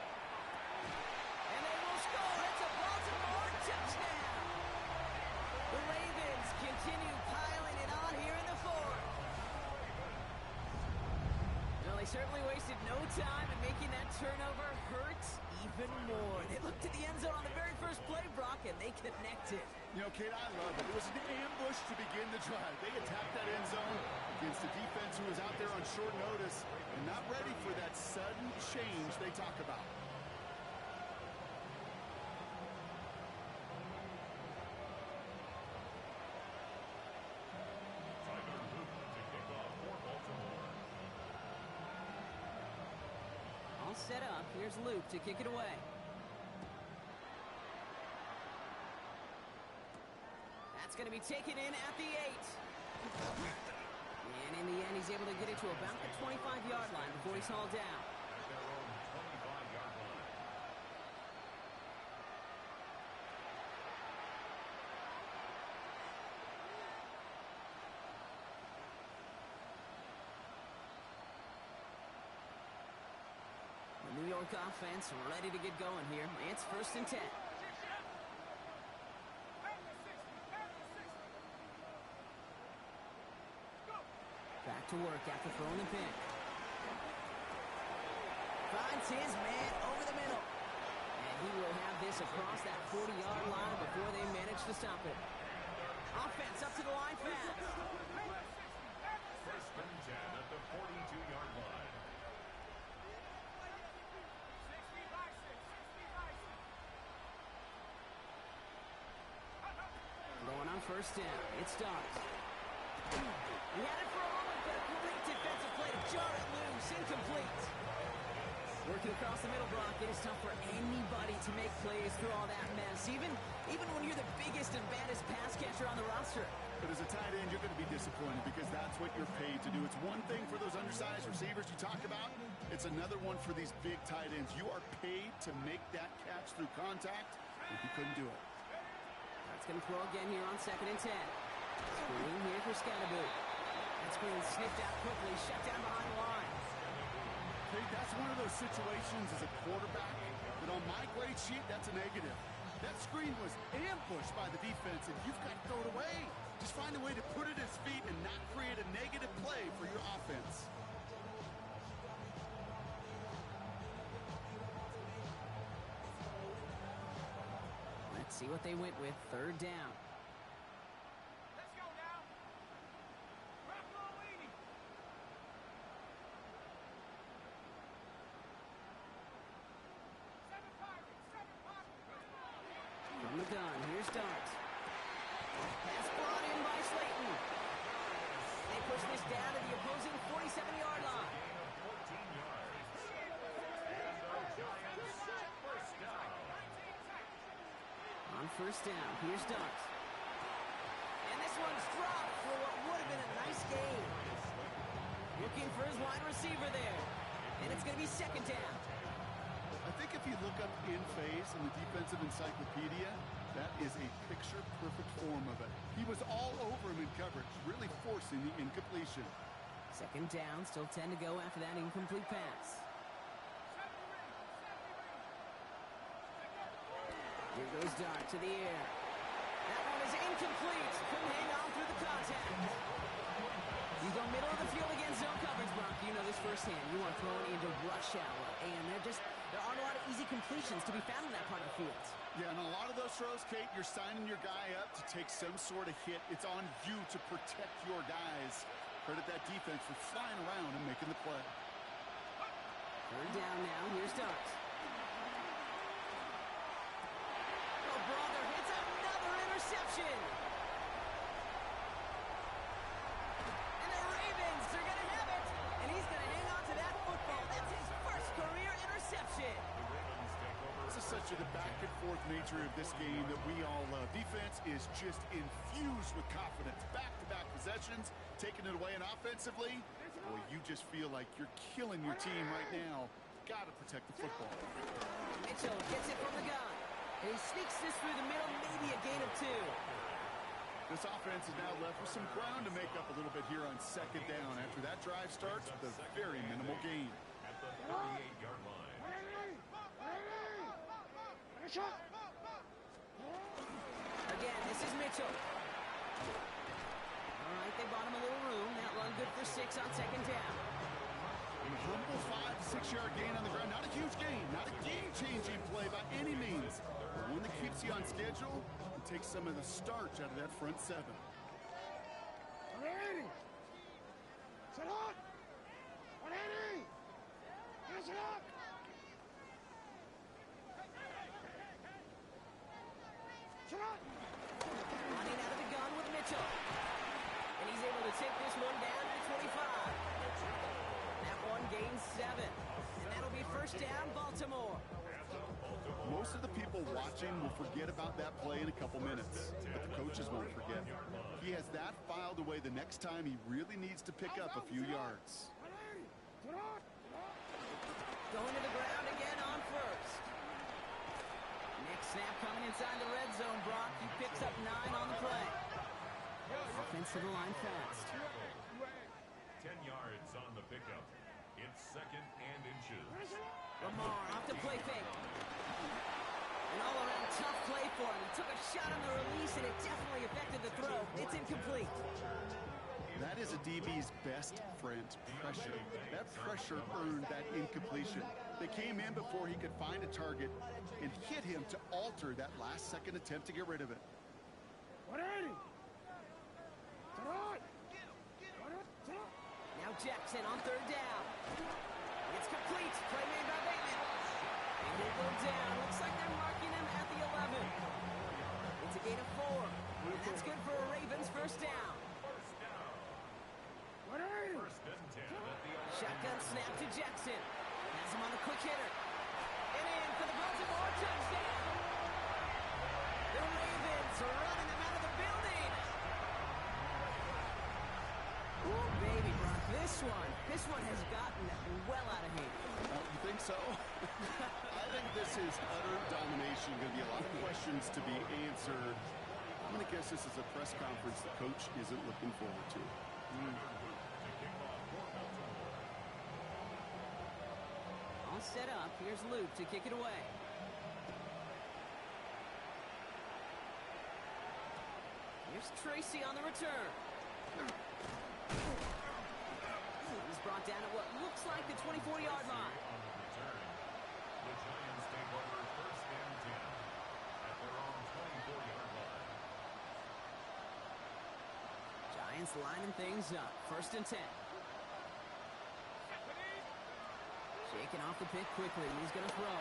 Speaker 1: And they will score. It's a Baltimore touchdown. The Ravens continue piling it on here in the fourth. Well, they certainly wasted no time in making that turnover hurt even more. They looked to the end zone on the very first play, Brock, and they connected.
Speaker 2: You know, Kate, I love it. It was an ambush to begin the drive. They attacked that end zone against a defense who was out there on short notice and not ready for that sudden change they talk about.
Speaker 1: All set up. Here's Luke to kick it away. That's going to be taken in at the 8. And in the end, he's able to get it to about the 25-yard line before he's hauled down.
Speaker 3: At their own 25-yard line.
Speaker 1: The New York offense ready to get going here. It's first and 10. Back to work after throwing the pick. Finds his man over the middle. And he will have this across that 40-yard line before they manage to stop it. Offense up to the line fast.
Speaker 3: First and 10 at the 42-yard line.
Speaker 1: Going on first down. It starts. He had it for a moment, but a great defensive play to jar it loose. Incomplete. Working across the middle, Brock, it is tough for anybody to make plays through all that mess, even when you're the biggest and baddest pass catcher on the roster.
Speaker 2: But as a tight end, you're going to be disappointed because that's what you're paid to do. It's one thing for those undersized receivers you talk about. It's another one for these big tight ends. You are paid to make that catch through contact, and he couldn't do it.
Speaker 1: That's going to throw again here on 2nd and 10. Screen here for Scatterboot. That screen snipped out quickly, shut down behind the line.
Speaker 2: Hey, that's one of those situations as a quarterback that on my grade sheet, that's a negative. That screen was ambushed by the defense, and you've got to throw it away. Just find a way to put it at his feet and not create a negative play for your offense.
Speaker 1: Let's see what they went with. 3rd down.
Speaker 4: Let's go now. Rock roll, Edie.
Speaker 1: From the gun, here's Dart. Pass brought in by Slayton. They push this down to the opposing 47-yard line.
Speaker 3: 14 yards. And the Giants first down.
Speaker 1: On first down, here's Dart. And this one's dropped for what would have been a nice gain. Looking for his wide receiver there. And it's going to be 2nd down.
Speaker 2: I think if you look up in phase in the defensive encyclopedia, that is a picture-perfect form of it. He was all over him in coverage, really forcing the incompletion.
Speaker 1: 2nd down, still 10 to go after that incomplete pass. Here goes Dart to the air. That one is incomplete. Couldn't hang on through the contact. You go middle of the field against zone coverage, Brock. You know this firsthand. You want throwing into rush hour, and there aren't a lot of easy completions to be found in that part of the field.
Speaker 2: Yeah, and a lot of those throws, Kate, you're signing your guy up to take some sort of hit. It's on you to protect your guys. Credit that defense for flying around and making the play.
Speaker 1: 3rd down now. Here's Dart. Oh, brother, it's another interception. And the Ravens are going to have it. And he's going to hang on to that football. That's his first career interception.
Speaker 2: This is such the back-and-forth nature of this game that we all love. Defense is just infused with confidence. Back-to-back possessions, taking it away, and offensively, boy, you just feel like you're killing your team right now. Got to protect the football.
Speaker 1: Mitchell gets it from the gun. And he sneaks this through the middle, maybe a gain of 2.
Speaker 2: This offense is now left with some ground to make up a little bit here on 2nd down. After that drive starts with a very minimal gain.
Speaker 3: At the 38-yard line.
Speaker 1: Again, this is Mitchell. All right, they bought him a little room. That run good for 6 on 2nd down.
Speaker 2: A humble 5 to 6 yard gain on the ground. Not a huge gain, not a game-changing play by any means, but one that keeps you on schedule and takes some of the starch out of that front 7.
Speaker 4: Ready. Set up. Ready. Hands it up. Set up.
Speaker 1: Running out of the gun with Mitchell. And he's able to take this one down to 25. That one gains 7. And that'll be first down, Baltimore.
Speaker 2: Most of the people watching will forget about that play in a couple minutes, but the coaches won't forget. He has that filed away the next time he really needs to pick up a few yards.
Speaker 1: Going to the ground again on first. Next snap coming inside the red zone, Brock. He picks up 9 on the play. Offense to the line fast.
Speaker 3: 10 yards on the pickup. It's 2nd and inches.
Speaker 1: Lamar off the play fake. An all-around tough play for him. He took a shot on the release, and it definitely affected the throw. It's incomplete.
Speaker 2: That is a DB's best friend, pressure. That pressure earned that incompletion. They came in before he could find a target and hit him to alter that last-second attempt to get rid of it.
Speaker 4: 180.
Speaker 1: Now Jackson on third down. It's complete. Play made by Bateman. And they go down. Looks like they're marking him at the 11. It's a gain of 4. And that's good for a Ravens first down. Shotgun snap to Jackson. Has him on a quick hitter. And in for the Baltimore touchdown. The Ravens are running them out of the building. Ooh, baby, Brock. This one has gotten well out of hand.
Speaker 2: You think so? I think this is utter domination. Going to be a lot of questions to be answered. I'm going to guess this is a press conference the coach isn't looking forward to.
Speaker 1: All set up. Here's Luke to kick it away. Here's Tracy on the return. He's brought down at what looks like the 24-yard line.
Speaker 3: The Giants take over first and 10 at their own 24-yard line.
Speaker 1: Giants lining things up. First and 10. Shaking off the pick quickly. He's going to throw.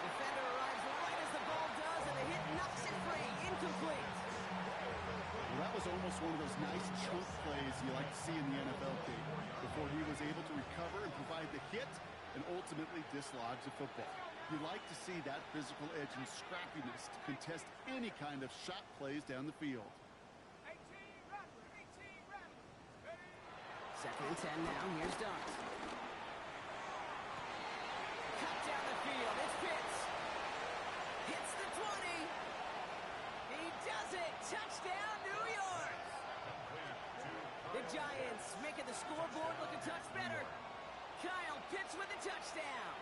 Speaker 1: Defender arrives right as the ball does, and the hit knocks it free. Incomplete.
Speaker 2: Well, that was almost one of those nice chunk plays you like to see in the NFL, Kate, before he was able to recover and provide the hit and ultimately dislodge the football. You like to see that physical edge and scrappiness to contest any kind of shot plays down the field.
Speaker 1: Second and 10 now. Here's Dart. Cut down the field. It's Pitts. Hits the 20. He does it. Touchdown, New York. The Giants making the scoreboard look a touch better. Kyle Pitts with a touchdown.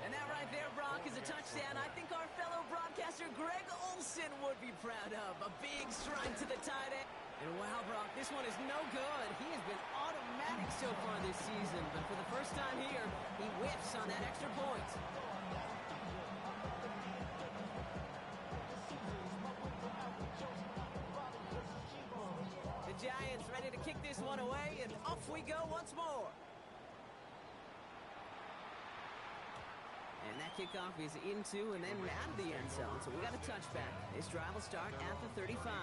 Speaker 1: And that right there, Brock, is a touchdown I think our fellow broadcaster Greg Olsen would be proud of. A big strike to the tight end. And wow, Brock, this one is no good. He has been automatic so far this season, but for the first time here, he whiffs on that extra point. The Giants ready to kick this one away, and off we go once more. And that kickoff is into and then out of the end zone, so we got a touchback. This drive will start at the 35.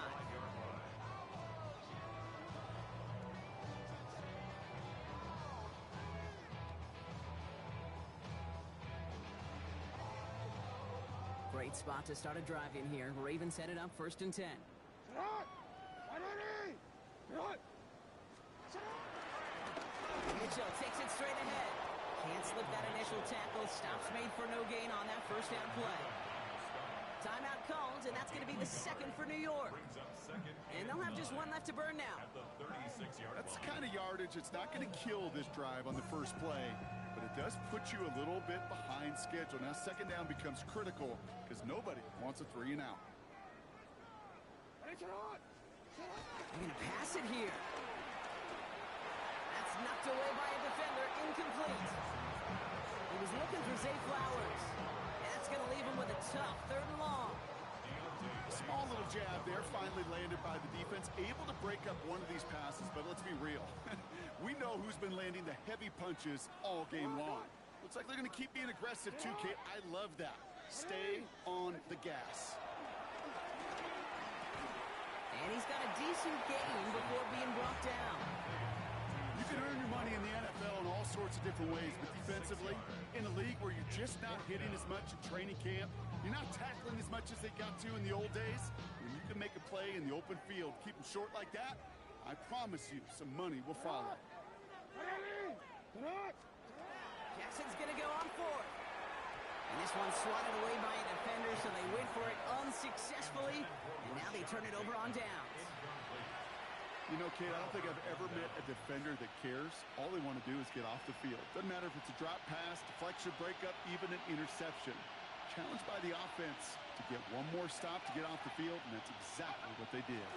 Speaker 1: Great spot to start a drive in here. Ravens set it up first and 10. Mitchell takes it straight ahead. Can't slip that initial tackle. Stops made for no gain on that first down play. Timeout called, and that's going to be the second for New York. And they'll have just one left to burn now.
Speaker 2: That's the kind of yardage that's not going to kill this drive on the first play, but it does put you a little bit behind schedule. Now second down becomes critical because nobody wants a 3 and out.
Speaker 1: They're going to pass it here. That's knocked away by a defender. Incomplete. He was looking for Zay Flowers. And that's going to leave him with a tough third and long.
Speaker 2: Small little jab there, finally landed by the defense. Able to break up one of these passes, but let's be real. We know who's been landing the heavy punches all game long. Looks like they're going to keep being aggressive too, Kate. I love that. Stay on the gas.
Speaker 1: And he's got a decent gain before being brought down.
Speaker 2: You can earn your money in the NFL in all sorts of different ways, but defensively, in a league where you're just not hitting as much in training camp, you're not tackling as much as they got to in the old days, when you can make a play in the open field, keep them short like that, I promise you some money will follow.
Speaker 1: Jackson's going to go on fourth. And this one's swatted away by a defender, so they wait for it unsuccessfully, and now they turn it over on downs.
Speaker 2: You know, Kate, I don't think I've ever met a defender that cares. All they want to do is get off the field. Doesn't matter if it's a drop pass, deflection, breakup, even an interception. Challenged by the offense to to get one more stop to get off the field, and that's exactly what they did.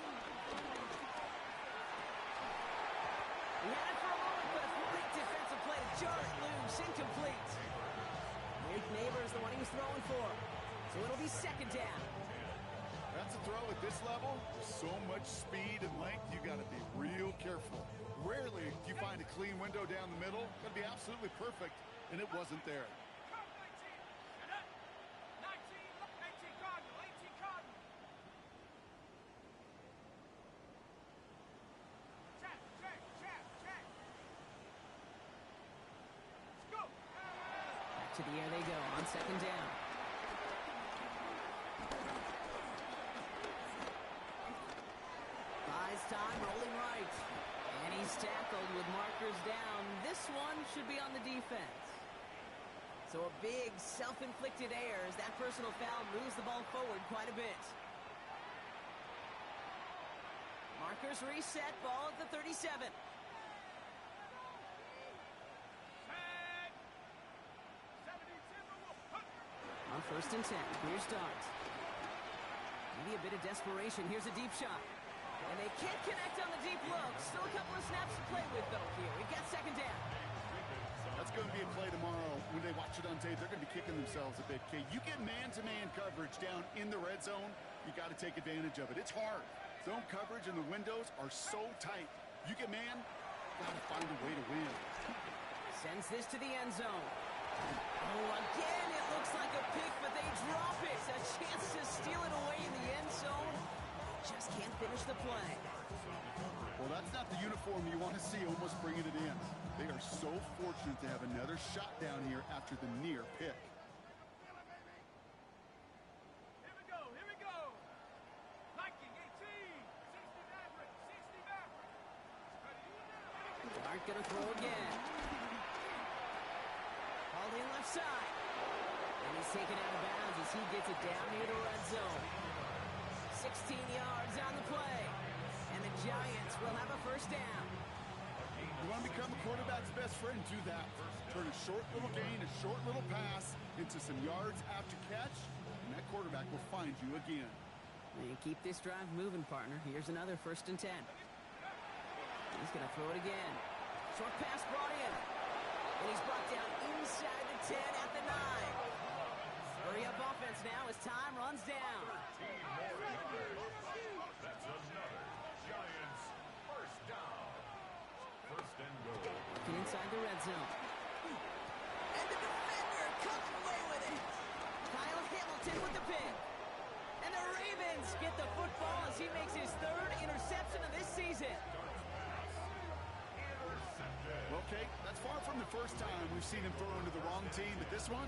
Speaker 1: He had it for a moment, but a great defensive play to jar it loose, incomplete. Mike Neighbors, the one he was throwing for. So it'll be second down.
Speaker 2: That's a throw at this level. So much speed and length, you got to be real careful. Rarely do you find a clean window down the middle. Got to be absolutely perfect, and it wasn't there.
Speaker 1: To the air they go on second down. Buys time, rolling right. And he's tackled with markers down. This one should be on the defense. So a big self-inflicted error as that personal foul moves the ball forward quite a bit. Markers reset, ball at the 37. On first and 10, here's Dart. Maybe a bit of desperation. Here's a deep shot. And they can't connect on the deep look. Still a couple of snaps to play with, though, here. We've got second down.
Speaker 2: That's going to be a play tomorrow. When they watch it on tape, they're going to be kicking themselves a bit. Okay, you get man-to-man coverage down in the red zone, you got to take advantage of it. It's hard. Zone coverage and the windows are so tight. You get man, got to find a way to win.
Speaker 1: Sends this to the end zone. Oh, again, it looks like a pick, but they drop it. A chance to steal it away in the end zone. Just can't finish the play.
Speaker 2: Well, that's not the uniform you want to see almost bringing it in. They are so fortunate to have another shot down here after the near pick.
Speaker 4: Here we go, here we go. Viking 18, 60 Maverick, 60 Maverick.
Speaker 1: Dart gonna throw again. Called in left side. And he's taken out of bounds as he gets it down near the red zone. 16 yards on the play. And the Giants will have a first down.
Speaker 2: You want to become a quarterback's best friend, do that. Turn a short little gain, a short little pass into some yards after catch, and that quarterback will find you again.
Speaker 1: And keep this drive moving, partner. Here's another first and 10. He's going to throw it again. Short pass brought in. And he's brought down inside the 10 at the 9. Hurry up offense now as time runs down.
Speaker 3: That's another Giants first down. First and goal.
Speaker 1: Working inside the red zone. And the defender comes away with it. Kyle Hamilton with the pick. And the Ravens get the football as he makes his third interception of this season.
Speaker 2: Okay, that's far from the first time we've seen him throw into the wrong team, but this one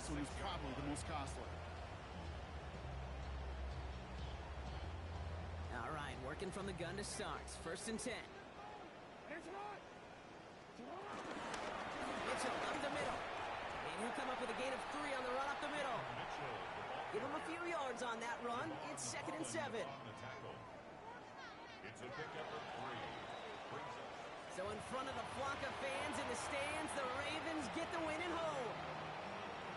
Speaker 2: is probably the most costly.
Speaker 1: All right, working from the gun to start. First and 10. Mitchell up the middle. And he'll come up with a gain of 3 on the run up the middle. Give him a few yards on that run. It's second and 7.
Speaker 3: It's a pickup of 3.
Speaker 1: So in front of the flock of fans in the stands, the Ravens get the win at home.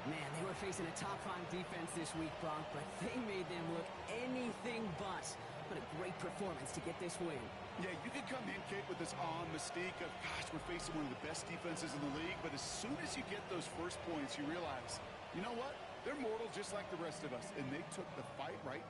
Speaker 1: Man, they were facing a top-5 defense this week, Bronk, but they made them look anything but. What a great performance to get this win.
Speaker 2: Yeah, you can come in, Kate, with this awe and mystique of, gosh, we're facing one of the best defenses in the league, but as soon as you get those first points, you realize, you know what? They're mortal just like the rest of us, and they took the fight right